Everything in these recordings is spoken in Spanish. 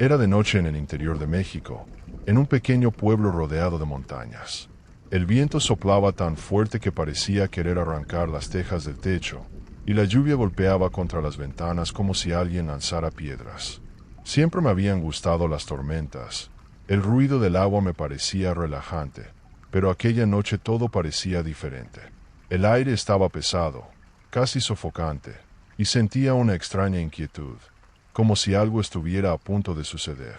Era de noche en el interior de México, en un pequeño pueblo rodeado de montañas. El viento soplaba tan fuerte que parecía querer arrancar las tejas del techo, y la lluvia golpeaba contra las ventanas como si alguien lanzara piedras. Siempre me habían gustado las tormentas. El ruido del agua me parecía relajante, pero aquella noche todo parecía diferente. El aire estaba pesado, casi sofocante, y sentía una extraña inquietud, como si algo estuviera a punto de suceder.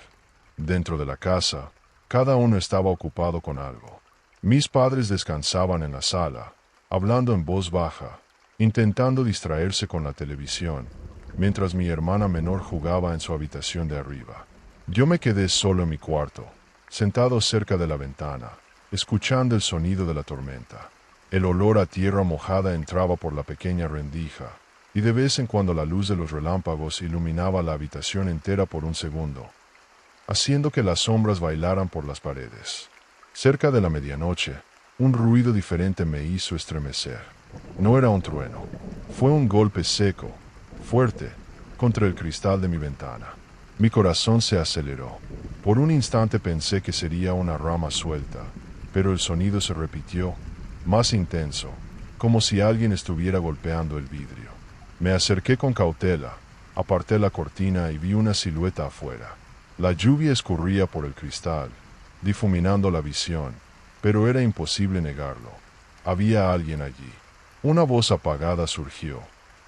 Dentro de la casa, cada uno estaba ocupado con algo. Mis padres descansaban en la sala, hablando en voz baja, intentando distraerse con la televisión, mientras mi hermana menor jugaba en su habitación de arriba. Yo me quedé solo en mi cuarto, sentado cerca de la ventana, escuchando el sonido de la tormenta. El olor a tierra mojada entraba por la pequeña rendija, y de vez en cuando la luz de los relámpagos iluminaba la habitación entera por un segundo, haciendo que las sombras bailaran por las paredes. Cerca de la medianoche, un ruido diferente me hizo estremecer. No era un trueno, fue un golpe seco, fuerte, contra el cristal de mi ventana. Mi corazón se aceleró. Por un instante pensé que sería una rama suelta, pero el sonido se repitió, más intenso, como si alguien estuviera golpeando el vidrio. Me acerqué con cautela, aparté la cortina y vi una silueta afuera. La lluvia escurría por el cristal, difuminando la visión, pero era imposible negarlo. Había alguien allí. Una voz apagada surgió,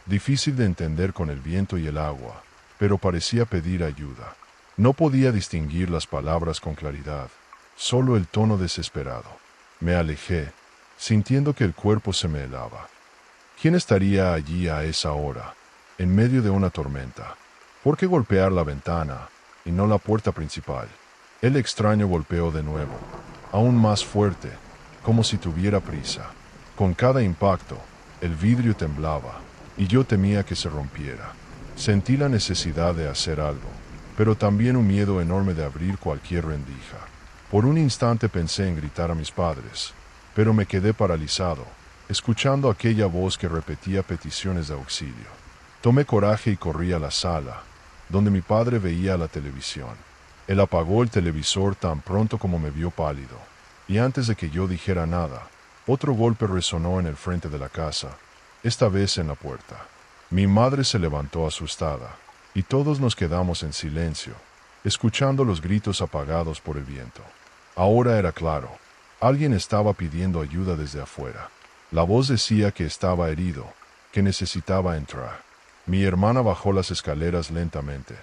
difícil de entender con el viento y el agua, pero parecía pedir ayuda. No podía distinguir las palabras con claridad, solo el tono desesperado. Me alejé, sintiendo que el cuerpo se me helaba. ¿Quién estaría allí a esa hora, en medio de una tormenta? ¿Por qué golpear la ventana y no la puerta principal? El extraño golpeó de nuevo, aún más fuerte, como si tuviera prisa. Con cada impacto, el vidrio temblaba, y yo temía que se rompiera. Sentí la necesidad de hacer algo, pero también un miedo enorme de abrir cualquier rendija. Por un instante pensé en gritar a mis padres, pero me quedé paralizado, escuchando aquella voz que repetía peticiones de auxilio. Tomé coraje y corrí a la sala, donde mi padre veía la televisión. Él apagó el televisor tan pronto como me vio pálido, y antes de que yo dijera nada, otro golpe resonó en el frente de la casa, esta vez en la puerta. Mi madre se levantó asustada, y todos nos quedamos en silencio, escuchando los gritos apagados por el viento. Ahora era claro, alguien estaba pidiendo ayuda desde afuera. La voz decía que estaba herido, que necesitaba entrar. Mi hermana bajó las escaleras lentamente,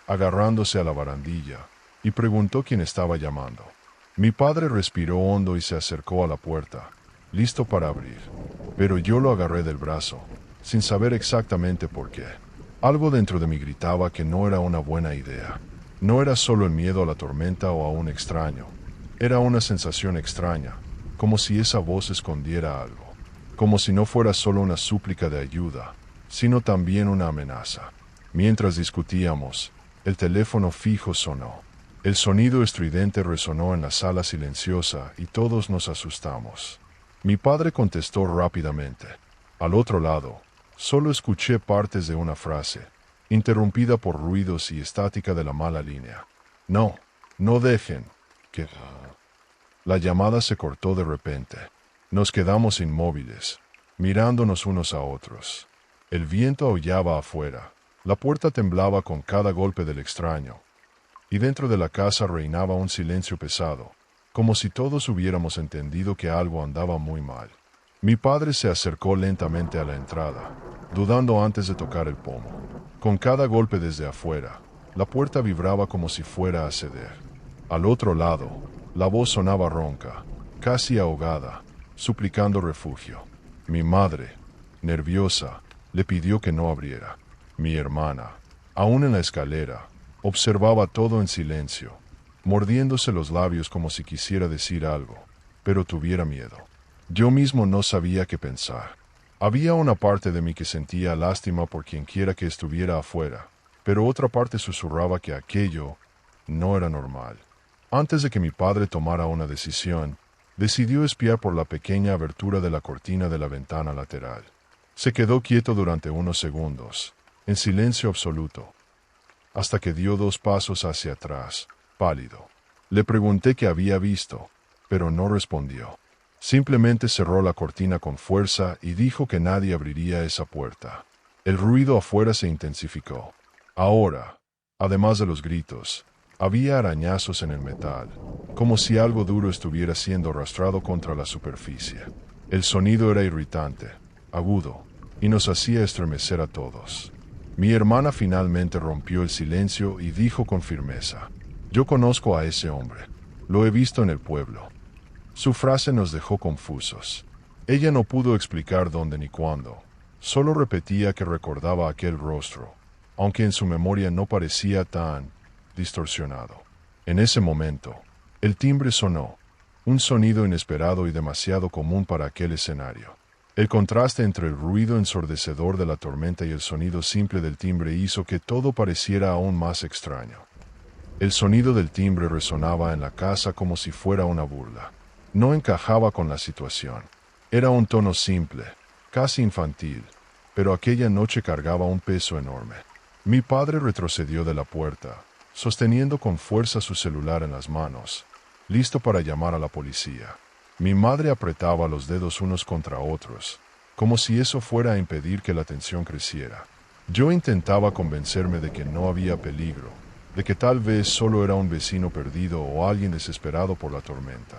agarrándose a la barandilla, y preguntó quién estaba llamando. Mi padre respiró hondo y se acercó a la puerta, listo para abrir, pero yo lo agarré del brazo, sin saber exactamente por qué. Algo dentro de mí gritaba que no era una buena idea. No era solo el miedo a la tormenta o a un extraño, era una sensación extraña, como si esa voz escondiera algo, como si no fuera solo una súplica de ayuda, sino también una amenaza. Mientras discutíamos, el teléfono fijo sonó. El sonido estridente resonó en la sala silenciosa y todos nos asustamos. Mi padre contestó rápidamente. Al otro lado, solo escuché partes de una frase, interrumpida por ruidos y estática de la mala línea. No, no dejen, que... La llamada se cortó de repente. Nos quedamos inmóviles, mirándonos unos a otros. El viento aullaba afuera, la puerta temblaba con cada golpe del extraño, y dentro de la casa reinaba un silencio pesado, como si todos hubiéramos entendido que algo andaba muy mal. Mi padre se acercó lentamente a la entrada, dudando antes de tocar el pomo. Con cada golpe desde afuera, la puerta vibraba como si fuera a ceder. Al otro lado, la voz sonaba ronca, casi ahogada, suplicando refugio. Mi madre, nerviosa, le pidió que no abriera. Mi hermana, aún en la escalera, observaba todo en silencio, mordiéndose los labios como si quisiera decir algo, pero tuviera miedo. Yo mismo no sabía qué pensar. Había una parte de mí que sentía lástima por quienquiera que estuviera afuera, pero otra parte susurraba que aquello no era normal. Antes de que mi padre tomara una decisión, decidió espiar por la pequeña abertura de la cortina de la ventana lateral. Se quedó quieto durante unos segundos, en silencio absoluto, hasta que dio 2 pasos hacia atrás, pálido. Le pregunté qué había visto, pero no respondió. Simplemente cerró la cortina con fuerza y dijo que nadie abriría esa puerta. El ruido afuera se intensificó. Ahora, además de los gritos, había arañazos en el metal, como si algo duro estuviera siendo arrastrado contra la superficie. El sonido era irritante, agudo, y nos hacía estremecer a todos. Mi hermana finalmente rompió el silencio y dijo con firmeza: «Yo conozco a ese hombre. Lo he visto en el pueblo». Su frase nos dejó confusos. Ella no pudo explicar dónde ni cuándo. Solo repetía que recordaba aquel rostro, aunque en su memoria no parecía tan distorsionado. En ese momento, el timbre sonó, un sonido inesperado y demasiado común para aquel escenario. El contraste entre el ruido ensordecedor de la tormenta y el sonido simple del timbre hizo que todo pareciera aún más extraño. El sonido del timbre resonaba en la casa como si fuera una burla. No encajaba con la situación. Era un tono simple, casi infantil, pero aquella noche cargaba un peso enorme. Mi padre retrocedió de la puerta, sosteniendo con fuerza su celular en las manos, listo para llamar a la policía. Mi madre apretaba los dedos unos contra otros, como si eso fuera a impedir que la tensión creciera. Yo intentaba convencerme de que no había peligro, de que tal vez solo era un vecino perdido o alguien desesperado por la tormenta.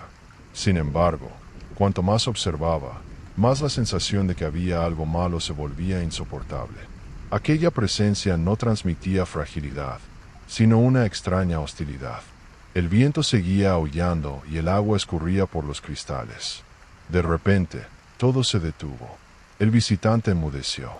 Sin embargo, cuanto más observaba, más la sensación de que había algo malo se volvía insoportable. Aquella presencia no transmitía fragilidad, sino una extraña hostilidad. El viento seguía aullando y el agua escurría por los cristales. De repente, todo se detuvo. El visitante enmudeció.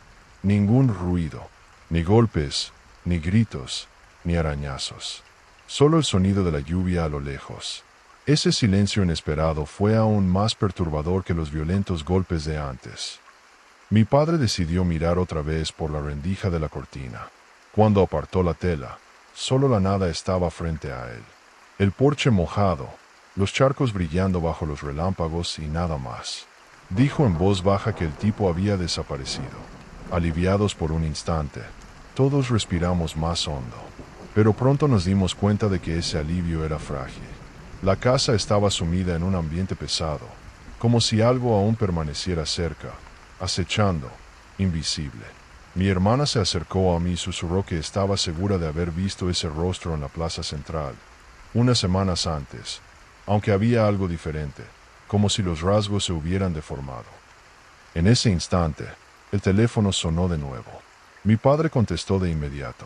Ningún ruido, ni golpes, ni gritos, ni arañazos. Solo el sonido de la lluvia a lo lejos. Ese silencio inesperado fue aún más perturbador que los violentos golpes de antes. Mi padre decidió mirar otra vez por la rendija de la cortina. Cuando apartó la tela, solo la nada estaba frente a él. El porche mojado, los charcos brillando bajo los relámpagos y nada más. Dijo en voz baja que el tipo había desaparecido. Aliviados por un instante, todos respiramos más hondo. Pero pronto nos dimos cuenta de que ese alivio era frágil. La casa estaba sumida en un ambiente pesado, como si algo aún permaneciera cerca, acechando, invisible. Mi hermana se acercó a mí y susurró que estaba segura de haber visto ese rostro en la plaza central, unas semanas antes, aunque había algo diferente, como si los rasgos se hubieran deformado. En ese instante, el teléfono sonó de nuevo. Mi padre contestó de inmediato.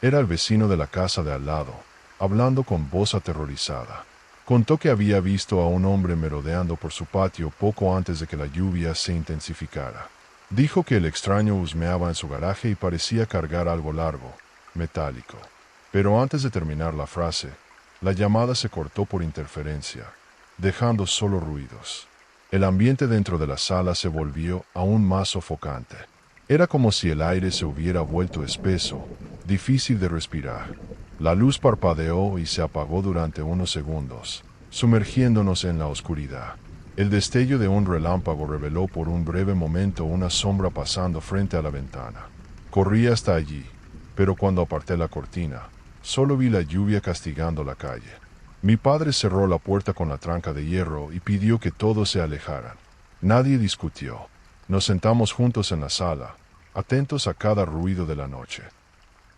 Era el vecino de la casa de al lado, hablando con voz aterrorizada. Contó que había visto a un hombre merodeando por su patio poco antes de que la lluvia se intensificara. Dijo que el extraño husmeaba en su garaje y parecía cargar algo largo, metálico. Pero antes de terminar la frase, la llamada se cortó por interferencia, dejando solo ruidos. El ambiente dentro de la sala se volvió aún más sofocante. Era como si el aire se hubiera vuelto espeso, difícil de respirar. La luz parpadeó y se apagó durante unos segundos, sumergiéndonos en la oscuridad. El destello de un relámpago reveló por un breve momento una sombra pasando frente a la ventana. Corrí hasta allí, pero cuando aparté la cortina, solo vi la lluvia castigando la calle. Mi padre cerró la puerta con la tranca de hierro y pidió que todos se alejaran. Nadie discutió. Nos sentamos juntos en la sala, atentos a cada ruido de la noche.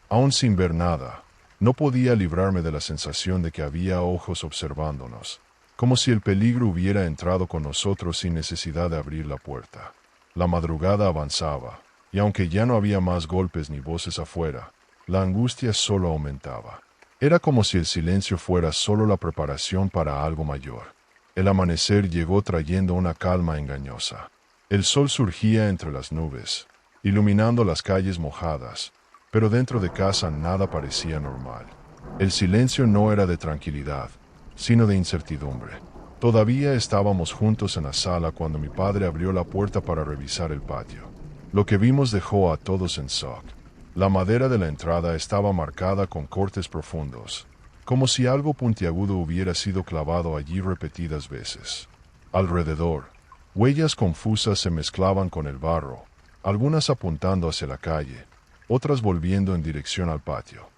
Aún sin ver nada, no podía librarme de la sensación de que había ojos observándonos, como si el peligro hubiera entrado con nosotros sin necesidad de abrir la puerta. La madrugada avanzaba, y aunque ya no había más golpes ni voces afuera, la angustia solo aumentaba. Era como si el silencio fuera solo la preparación para algo mayor. El amanecer llegó trayendo una calma engañosa. El sol surgía entre las nubes, iluminando las calles mojadas, pero dentro de casa nada parecía normal. El silencio no era de tranquilidad, sino de incertidumbre. Todavía estábamos juntos en la sala cuando mi padre abrió la puerta para revisar el patio. Lo que vimos dejó a todos en shock. La madera de la entrada estaba marcada con cortes profundos, como si algo puntiagudo hubiera sido clavado allí repetidas veces. Alrededor, huellas confusas se mezclaban con el barro, algunas apuntando hacia la calle, otras volviendo en dirección al patio.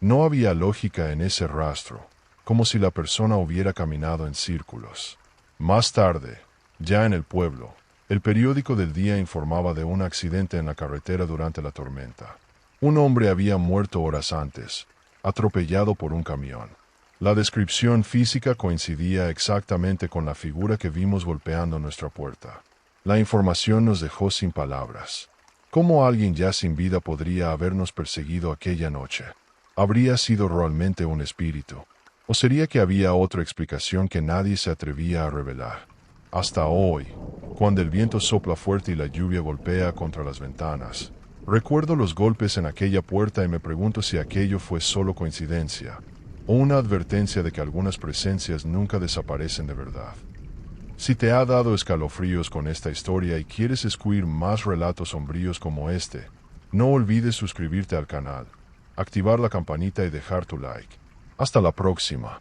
No había lógica en ese rastro, como si la persona hubiera caminado en círculos. Más tarde, ya en el pueblo, el periódico del día informaba de un accidente en la carretera durante la tormenta. Un hombre había muerto horas antes, atropellado por un camión. La descripción física coincidía exactamente con la figura que vimos golpeando nuestra puerta. La información nos dejó sin palabras. ¿Cómo alguien ya sin vida podría habernos perseguido aquella noche? ¿Habría sido realmente un espíritu? ¿O sería que había otra explicación que nadie se atrevía a revelar? Hasta hoy, cuando el viento sopla fuerte y la lluvia golpea contra las ventanas, recuerdo los golpes en aquella puerta y me pregunto si aquello fue solo coincidencia o una advertencia de que algunas presencias nunca desaparecen de verdad. Si te ha dado escalofríos con esta historia y quieres escuchar más relatos sombríos como este, no olvides suscribirte al canal, activar la campanita y dejar tu like. Hasta la próxima.